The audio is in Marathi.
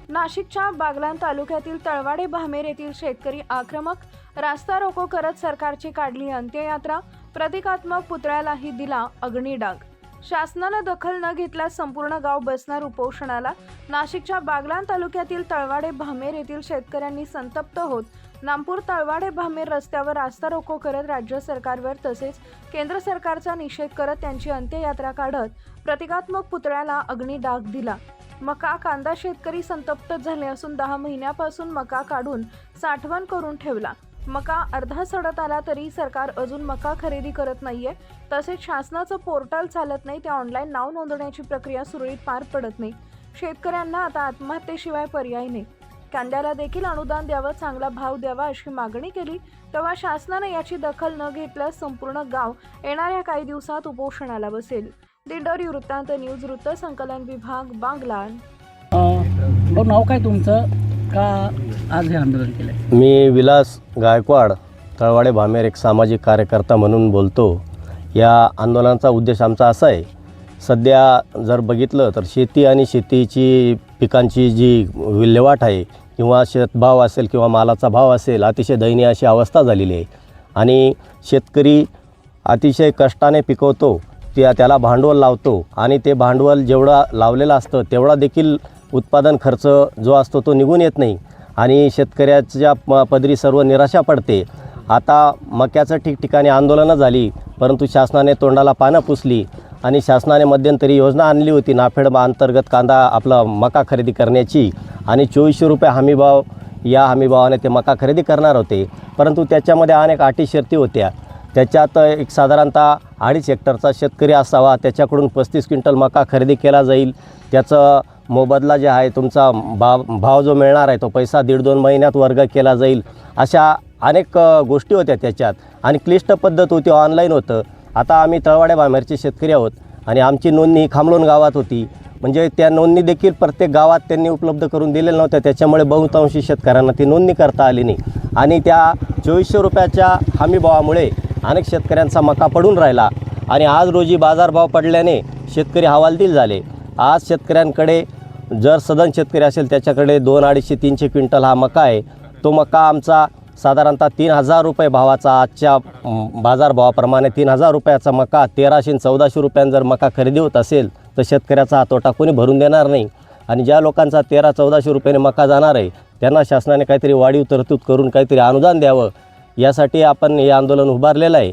नाशिकच्या बागलाण तालुक्यातील तळवाडे भामेर येथील शेतकरी आक्रमक रास्ता रोको करत सरकारची काढली अंत्ययात्रा। प्रतिकात्मक पुतळ्यालाही दिला अग्निडाग। शासनाने दखल न घेतल्यास संपूर्ण गाव बसणार उपोषणाला। नाशिकच्या बागलाण तालुक्यातील तळवाडे भामेर येथील शेतकऱ्यांनी संतप्त होत नामपूर तळवाडे भामेर रस्त्यावर रास्ता रोको करत राज्य सरकारवर तसेच केंद्र सरकारचा निषेध करत त्यांची अंत्ययात्रा काढत प्रतिकात्मक पुतळ्याला अग्निडाग दिला। मका कांदा शेतकरी संतप्त झाले असून 10 महिन्यापासून मका काढून साठवण करून ठेवला। मका अर्धा सडत आला तरी सरकार अजून मका खरेदी करत नाहीये। तसेच शासनाचं पोर्टल चालत नाही, त्या ऑनलाईन नाव नोंदवण्याची प्रक्रिया सुरळीत पार पडत नाही। शेतकऱ्यांना आता आत्महत्येशिवाय पर्याय नाही। कांद्याला देखील अनुदान द्यावं, चांगला भाव द्यावा अशी मागणी केली तेव्हा शासनाने याची दखल न घेतल्यास संपूर्ण गाव येणाऱ्या काही दिवसात उपोषणाला बसेल। दिंडोरी वृत्तांत न्यूज वृत्त संकलन विभाग बागलाण। नाव काय तुमचं, का आज हे आंदोलन केलं? मी विलास गायकवाड, तळवाडे भामेर एक सामाजिक कार्यकर्ता म्हणून बोलतो। या आंदोलनाचा उद्देश आमचा असा आहे, सध्या जर बघितलं तर शेती आणि शेतीची पिकांची जी विल्हेवाट आहे किंवा शेतभाव असेल किंवा मालाचा भाव असेल, अतिशय दयनीय अशी अवस्था झालेली आहे। आणि शेतकरी अतिशय कष्टाने पिकवतो, त्याला भांडवल लावतो आणि ते भांडवल जेवढा लावलेलं असतं तेवढा देखील उत्पादन खर्च जो असतो तो निघून येत नाही आणि शेतकऱ्याच्या पदरी सर्व निराशा पडते। आता मक्याचं ठिकठिकाणी आंदोलनं झाली, परंतु शासनाने तोंडाला पानं पुसली आणि शासनाने मध्यंतरी योजना आणली होती नाफेड अंतर्गत कांदा आपला मका खरेदी करण्याची आणि 2400 रुपये हमीभाव, या हमीभावाने ते मका खरेदी करणार होते। परंतु त्याच्यामध्ये अनेक अटी शर्ती होत्या। त्याच्यात एक साधारणतः 2.5 हेक्टरचा शेतकरी असावा, त्याच्याकडून 35 क्विंटल मका खरेदी केला जाईल, त्याचं मोबदला जे आहे तुमचा भाव जो मिळणार आहे तो पैसा 1.5-2 महिन्यात वर्ग केला जाईल, अशा अनेक गोष्टी होत्या त्याच्यात। आणि क्लिष्ट पद्धत होती, ऑनलाईन होतं। आता आम्ही तळवाडे भामेरचे शेतकरी आहोत आणि आमची नोंदणी ही खामलोण गावात होती, म्हणजे त्या नोंदणी देखील प्रत्येक गावात त्यांनी उपलब्ध करून दिलेल्या नव्हत्या। त्याच्यामुळे बहुतांशी शेतकऱ्यांना ती नोंदणी करता आली नाही आणि त्या 2400 रुपयाच्या हमीभावामुळे अनेक शेतकऱ्यांचा मका पडून राहिला आणि आज रोजी बाजारभाव पडल्याने शेतकरी हवालदिल झाले। आज शेतकऱ्यांकडे जर सदन शेतकरी असेल त्याच्याकडे 200-250-300 क्विंटल हा मका आहे। तो मका आमचा साधारणतः 3000 रुपये भावाचा, आजच्या बाजारभावाप्रमाणे 3000 रुपयाचा मका 1300-1400 रुपयांनी जर मका खरेदी होत असेल तर शेतकऱ्याचा तोटा कोणी भरून देणार नाही। आणि ज्या लोकांचा 1300-1400 रुपयाने मका जाणार आहे त्यांना शासनाने काहीतरी वाढीव तरतूद करून काहीतरी अनुदान द्यावं, यासाठी आपण हे आंदोलन उभारलेलं आहे।